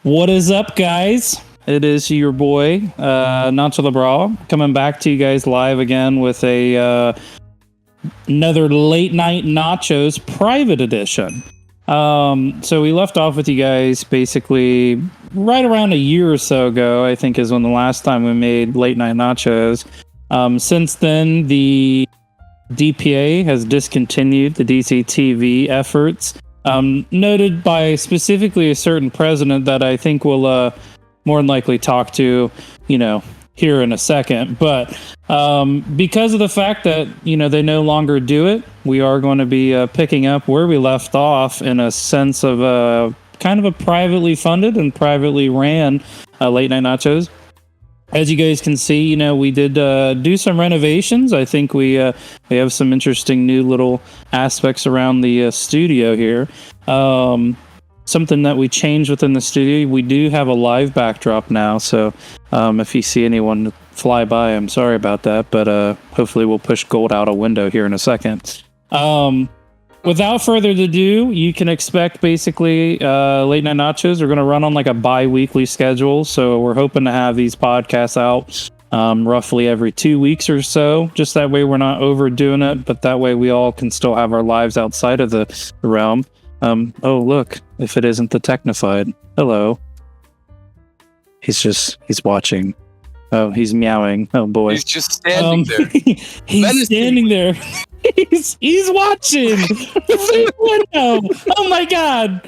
What is up, guys? It is your boy, Nacho the Brawl, coming back to you guys live again with another late night Nachos private edition. So we left off with you guys basically right around a year or so ago, I think is when the last time we made late night Nachos. Since then, the DPA has discontinued the DCTV efforts. Noted by specifically a certain president that I think we'll more than likely talk to, here in a second. But because of the fact that, they no longer do it, we are going to be picking up where we left off in a sense of kind of a privately funded and privately ran Late Night Nachos. As you guys can see, we did do some renovations. I think we have some interesting new little aspects around the studio here. Something that we changed within the studio, we do have a live backdrop now. So if you see anyone fly by, I'm sorry about that. But hopefully we'll push gold out a window here in a second. Without further ado, you can expect basically Late Night Nachos are going to run on like a bi-weekly schedule. So we're hoping to have these podcasts out roughly every 2 weeks or so. Just that way we're not overdoing it, but that way we all can still have our lives outside of the realm. Oh, look, if it isn't the Technified. Hello. He's watching. Oh, he's meowing. Oh, boy. He's just standing there. He's standing there. He's watching the window. Oh my god.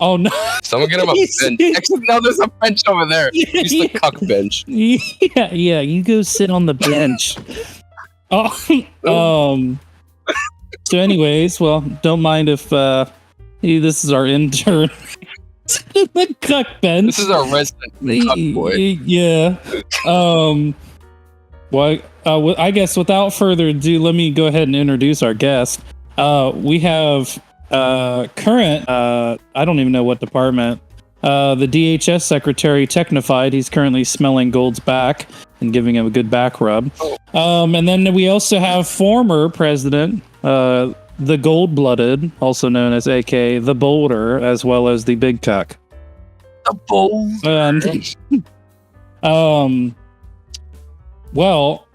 Oh no. Someone get him a bench. Actually, no, there's a bench over there. He's the cuck bench. Yeah, you go sit on the bench. So anyways, well, don't mind if this is our intern. The cuck bench. This is our resident cuck boy. Yeah. Well, I guess without further ado, let me go ahead and introduce our guest. We have current, I don't even know what department, the DHS Secretary Technified. He's currently smelling Gold's back and giving him a good back rub. And then we also have former President, the Goldblooded, also known as AK the Boulder, as well as the Big Cuck. The Boulder. And, well,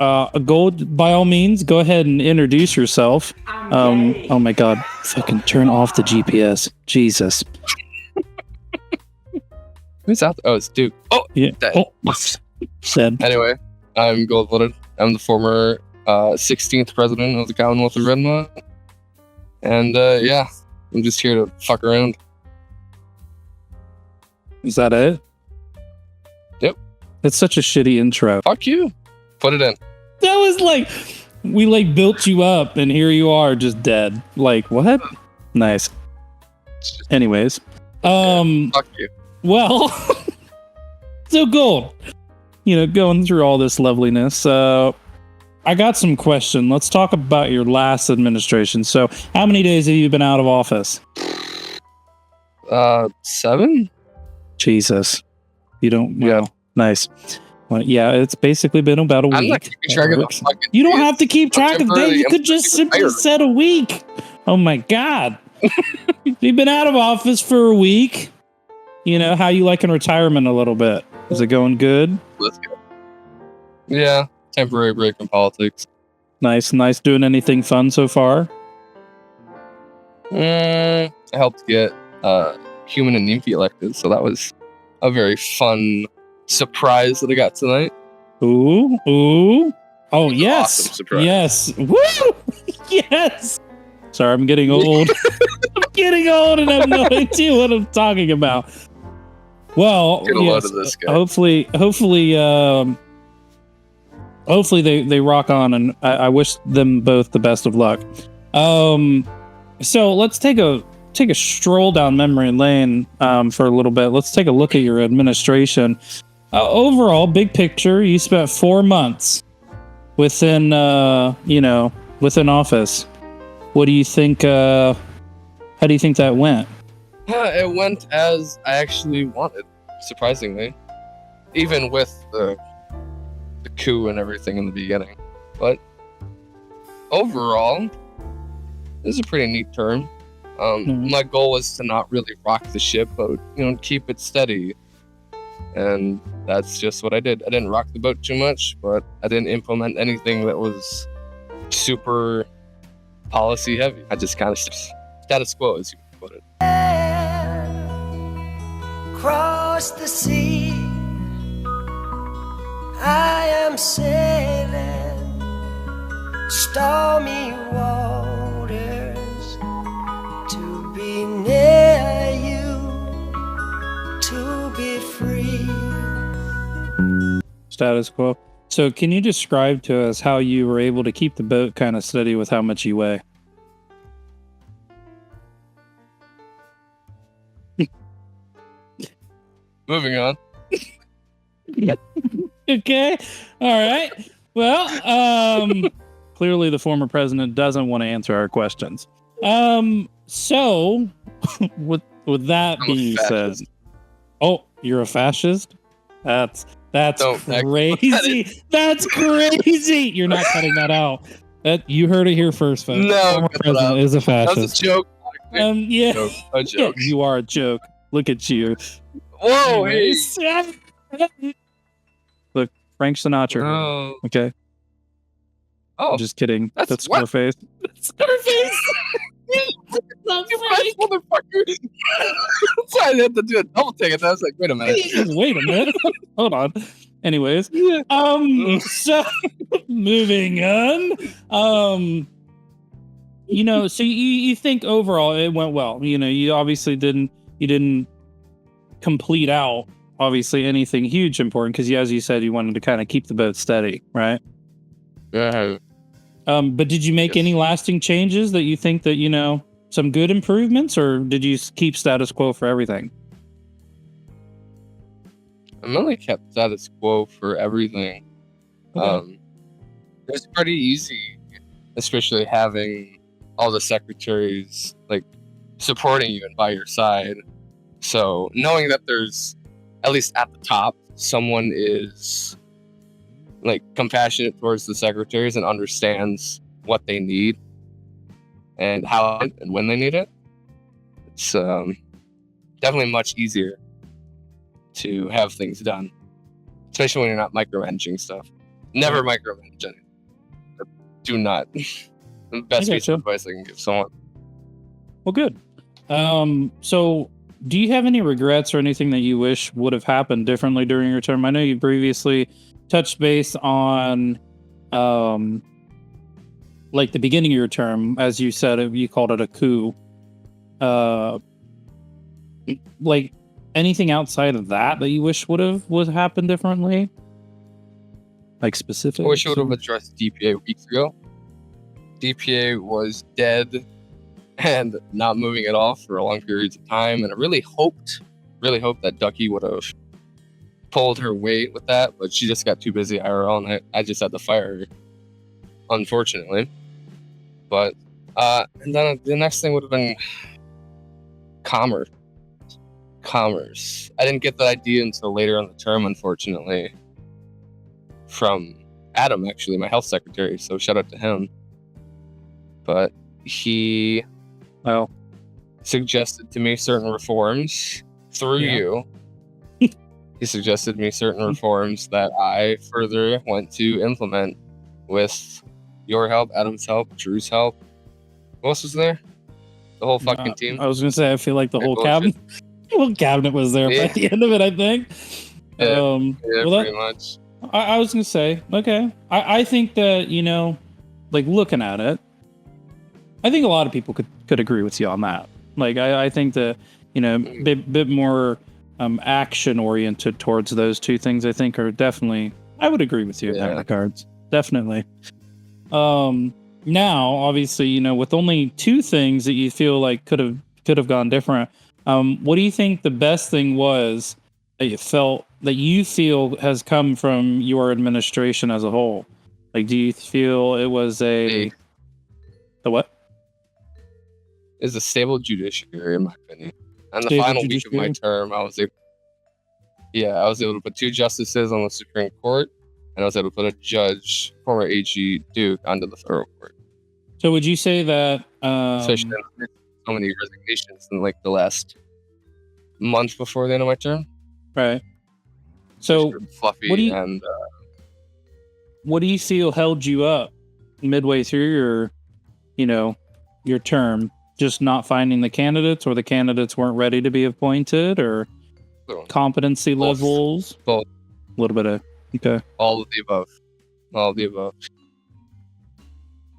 Gold, by all means, go ahead and introduce yourself. Oh my god, fucking turn off the GPS. Jesus. Who's out there? Oh, it's Duke. Oh, yeah. Said. Anyway, I'm Goldblooded. I'm the former 16th president of the Commonwealth of Redmont. And yeah, I'm just here to fuck around. Is that it? Yep. It's such a shitty intro. Fuck you. Put it in. That was like, we built you up and here you are just dead. Like, what? Nice. Anyways. Fuck you. Well, so Gold, going through all this loveliness, I got some questions. Let's talk about your last administration. So how many days have you been out of office? 7? Jesus. You don't, yeah. Well, nice. Well, yeah, it's basically been about a week. I'm not keeping track of the fucking You don't days. have to keep track of days. You could just simply said a week. Oh my God. You've been out of office for a week. How you like in retirement a little bit? Is it going good? Let's go. Yeah, temporary break from politics. Nice. Doing anything fun so far? I helped get Human and Nymphy elected, so that was a very fun surprise that I got tonight. Ooh. Oh, yes. Awesome surprise. Yes. Woo! Yes. Sorry, I'm getting old. I'm getting old and I have no idea what I'm talking about. Well, Get a load of this guy. hopefully they rock on, and I wish them both the best of luck. So let's take a stroll down memory lane for a little bit. Let's take a look at your administration. Overall, big picture, you spent 4 months within office. What do you think? How do you think that went? It went as I actually wanted, surprisingly. Even with the coup and everything in the beginning. But overall, this is a pretty neat term. My goal was to not really rock the ship, but keep it steady. And that's just what I did. I didn't rock the boat too much, but I didn't implement anything that was super policy heavy. I just kind of status quo, as you put it. Across the sea, I am sailing stormy waters to be near you, to be free. Status quo. So can you describe to us how you were able to keep the boat kind of steady with how much you weigh? Moving on. Okay. All right. Well, clearly the former president doesn't want to answer our questions. So with that being said, oh, you're a fascist? That's crazy. That's crazy. You're not cutting that out. You heard it here first, folks. No, former president is a fascist. That was a joke. Yeah. A joke. Yeah, you are a joke. Look at you. Whoa, hey. Look, Frank Sinatra. No. Okay. Oh, Just kidding. That's That's what? Scarface. Scarface. you motherfucker. Sorry, I had to do a double take. I was like, wait a minute. Wait a minute. Hold on. Anyways, so moving on. So you think overall it went well. You obviously didn't complete out obviously anything huge important because as you said, you wanted to kind of keep the boat steady, right? Yeah. But did you make any lasting changes that you think that, some good improvements, or did you keep status quo for everything? I mainly kept status quo for everything. Okay. It was pretty easy, especially having all the secretaries like supporting you and by your side. So knowing that there's, at least at the top, someone is like compassionate towards the secretaries and understands what they need and how and when they need it, it's definitely much easier to have things done, especially when you're not micromanaging stuff. Never micromanage anything. Do not. The best piece of advice I can give someone. Well, good. So do you have any regrets or anything that you wish would have happened differently during your term? I know you previously touched base on like the beginning of your term, as you said, you called it a coup. Like anything outside of that you wish would happened differently? Like specific? I wish I would have addressed DPA weeks ago. DPA was dead and not moving at all for long periods of time, and I really hoped that Ducky would have pulled her weight with that, but she just got too busy IRL, and I just had to fire her, unfortunately. But and then the next thing would have been commerce. I didn't get that idea until later on the term, unfortunately, from Adam, actually, my health secretary, so shout out to him. But he suggested to me certain reforms through you. He suggested me certain reforms that I further went to implement with your help, Adam's help, Drew's help. Who else was there? The whole fucking team. I was gonna say, I feel like the whole cabinet was there by the end of it, I think. Pretty much. I was gonna say, okay. I think that, like looking at it, I think a lot of people could agree with you on that. Like I think that, bit more action oriented towards those two things, I think are definitely, I would agree with you in that regards. Definitely. Now, obviously, with only two things that you feel like could have gone different, what do you think the best thing was that you feel has come from your administration as a whole? Like, do you feel it was the what? Is a stable judiciary, in my opinion. And the final week of my term, I was able to put 2 justices on the Supreme Court, and I was able to put a judge, former AG Duke, onto the federal court. So would you say that so many resignations in like the last month before the end of my term. Right. So Mr. Fluffy what do you- and what do you feel held you up midway through your term? Just not finding the candidates, or the candidates weren't ready to be appointed, or competency Both. levels? Both. A little bit of okay. all of the above. All of the above.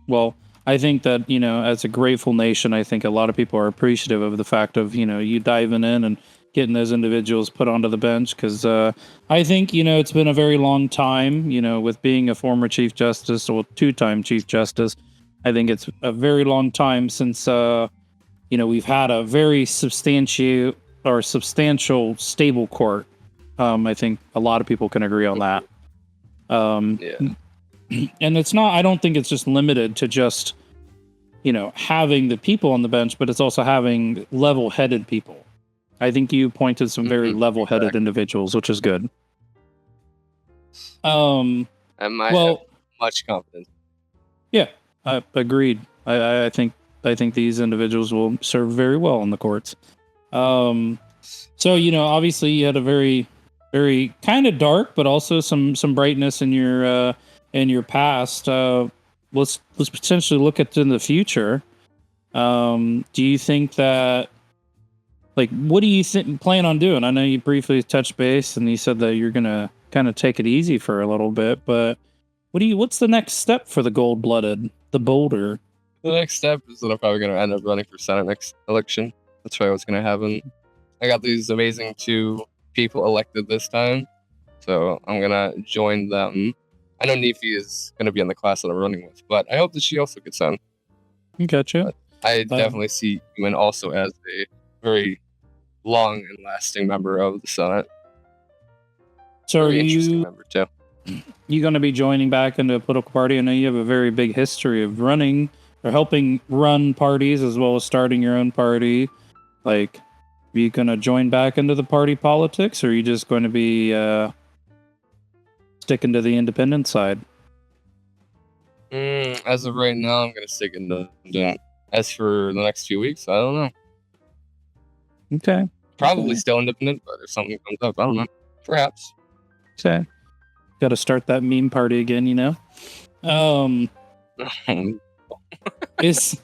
Well, I think that, as a grateful nation, I think a lot of people are appreciative of the fact of, you diving in and getting those individuals put onto the bench. Because I think, it's been a very long time, with being a former Chief Justice or two-time Chief Justice. I think it's a very long time since, we've had a very substantial, stable court. I think a lot of people can agree on that. Yeah. And it's not, I don't think it's just limited to just, having the people on the bench, but it's also having level-headed people. I think you pointed some very level-headed individuals, which is good. And I have much confidence. Yeah, agreed. I think these individuals will serve very well in the courts. So, obviously you had a very, very kind of dark, but also some brightness in your past. Let's potentially look at in the future. Do you think that, what do you plan on doing? I know you briefly touched base and you said that you're gonna kind of take it easy for a little bit, but what's the next step for the Goldblooded, the Boulder? The next step is that I'm probably going to end up running for Senate next election. That's probably what's going to happen. I got these amazing 2 people elected this time, so I'm going to join them. I know Nefi is going to be in the class that I'm running with, but I hope that she also gets on. Gotcha. I definitely see Ewan also as a very long and lasting member of the Senate. So very interesting member too. You going to be joining back into a political party? I know you have a very big history of running or helping run parties as well as starting your own party. Are you going to join back into the party politics, or are you just going to be sticking to the independent side? As of right now, I'm going to stick into that. As for the next few weeks, I don't know. Okay. Probably still independent, but if something comes up, I don't know. Perhaps. Okay. Got to start that meme party again, Is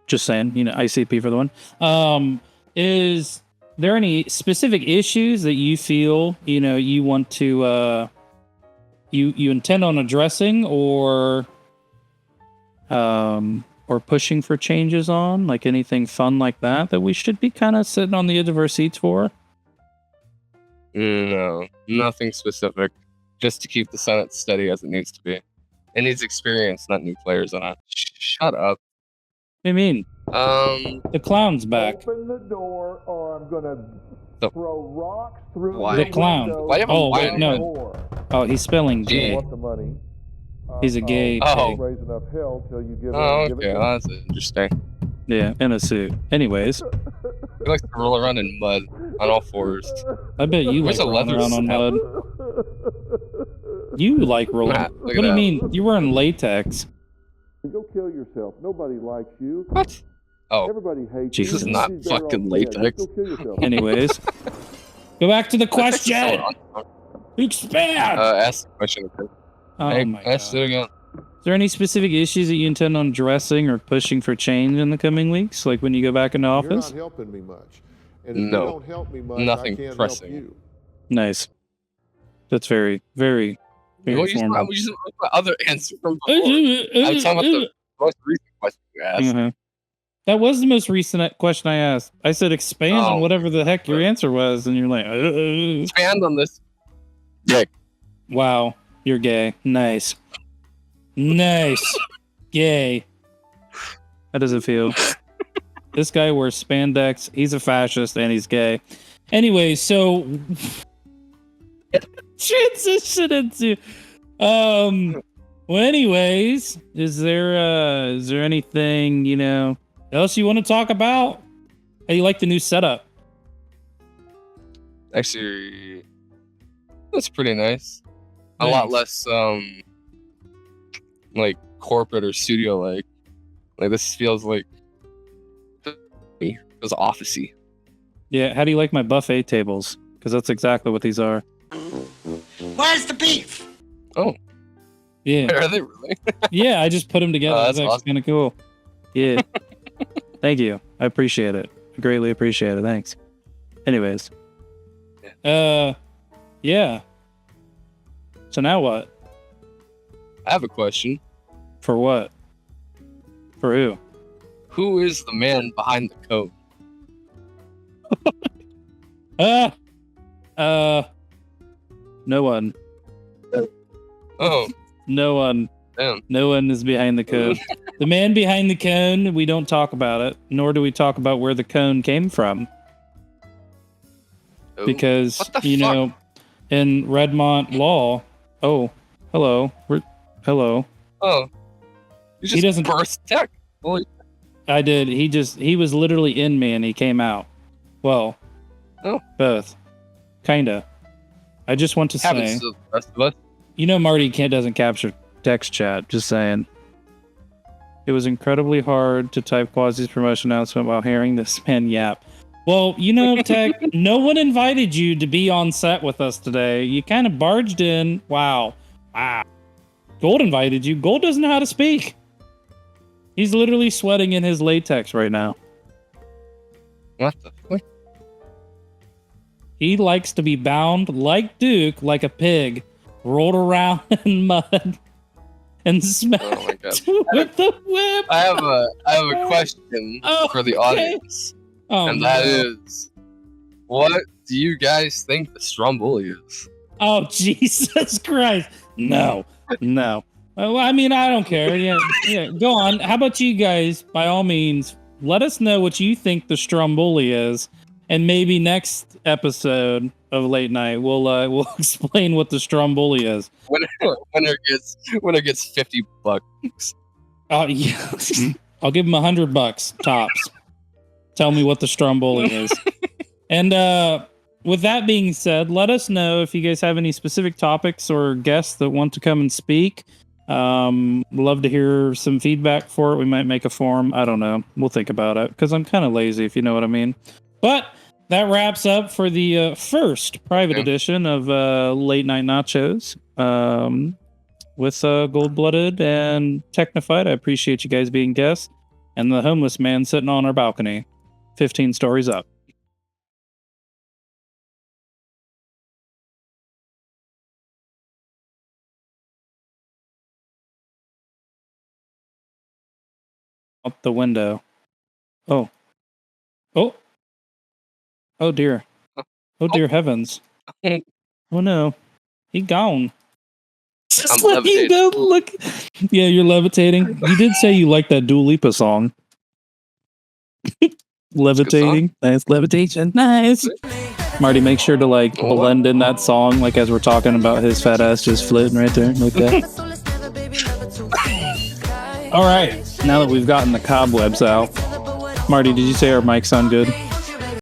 just saying, ICP for the one. Is there any specific issues that you feel, you want to, you intend on addressing or pushing for changes on, like anything fun like that we should be kind of sitting on the edge of our seats for? No, nothing specific. Just to keep the Senate steady as it needs to be. It needs experience, not new players on it. Shut up. What do you mean? The clown's back. Open the door, or I'm gonna throw rocks through Why? The clown. window. Why you have a Oh, why wait, on no. your Door. Oh, he's spelling I gay. want the money. He's a gay Oh. pig. Raise enough hell till you give Oh, it. Give okay. it Well, that's interesting. Yeah, in a suit. Anyways, He likes to roll around in mud on all fours. I bet you like Where's a rolling leather around on strap? mud. You like rolling. Matt, What look do at you that. mean? You're wearing latex. Go kill yourself. Nobody likes you. What? Oh, Everybody hates Jesus. you. This is not Everybody's better fucking off dead. latex. Just go kill yourself. Anyways, go back to the that's question. so Expand. ask the question again. Oh Hey, my ask god. it again. Is there any specific issues that you intend on addressing or pushing for change in the coming weeks, like when you go back into You're office? not helping me much. And if No. you don't help me much, Nothing I can't pressing. help you. Nice. That's very, very, very Well, use formal. my other answer from before. I'm talking about the most recent question you asked. Mhm. That was the most recent question I asked. I said expand on Oh. whatever the heck your answer was, and you're like, Expand on this. Yeah. wow, you're gay. Nice. Nice. Gay. How does it feel? This guy wears spandex. He's a fascist and he's gay. Anyway, so transition into well, anyways, is there anything, else you want to talk about? How you like the new setup? Actually, that's pretty nice. A lot less like corporate or studio like this feels like It was officey. Yeah, how do you like my buffet tables? Because that's exactly what these are. Where's the beef? Oh, Yeah. are they really? Yeah, I just put them together. Oh, That's that's actually kind of cool. Yeah. Thank you. I appreciate it. I greatly appreciate it. Thanks. Anyways. Yeah. So now what? I have a question. For what? For who? Who is the man behind the code? No one. Oh, No one. damn. No one is behind the cone. The man behind the cone, we don't talk about it, nor do we talk about where the cone came from. Oh, Because, what the you fuck? know, in Redmont law, hello. Hello. Oh, you just doesn't- burst tech. Holy, I did. He was literally in me and he came out. Well, Oh. both. Kinda. I just want to happens say, to the rest of us. you know, Marty doesn't capture text chat. Just saying. It was incredibly hard to type Quasi's promotion announcement while hearing this man yap. Well, you know, Tech, no one invited you to be on set with us today. You kind of barged in. Wow. Gold invited you. Gold doesn't know how to speak. He's literally sweating in his latex right now. What the fuck? He likes to be bound like Duke, like a pig, rolled around in mud and smacked Oh my god. with the whip. I have a question Oh, for the okay. audience, Oh, and no. that is, what do you guys think the Stromboli is? Oh, Jesus Christ. No. Well, I mean, I don't care. Yeah. Go on. How about you guys, by all means, let us know what you think the Stromboli is. And maybe next episode of Late Night, we'll explain what the Stromboli is. Winner gets $50. Oh, yeah. I'll give him $100 tops. Tell me what the Stromboli is. And with that being said, let us know if you guys have any specific topics or guests that want to come and speak. Love to hear some feedback for it. We might make a form. I don't know. We'll think about it because I'm kind of lazy, if you know what I mean. But that wraps up for the first private edition of Late Night Nachos with Goldblooded and Technophyte. I appreciate you guys being guests. And the homeless man sitting on our balcony, 15 stories up. Out the window. Oh dear. Oh dear heavens. Oh no. He gone. Just I'm let you go. Look. Yeah, you're levitating. You did say you like that Dua Lipa song. Levitating. Nice levitation. Nice. Marty, make sure to like blend in that song like as we're talking about his fat ass just floating right there. Like that. All right. Now that we've gotten the cobwebs out. Marty, did you say our mics sound good?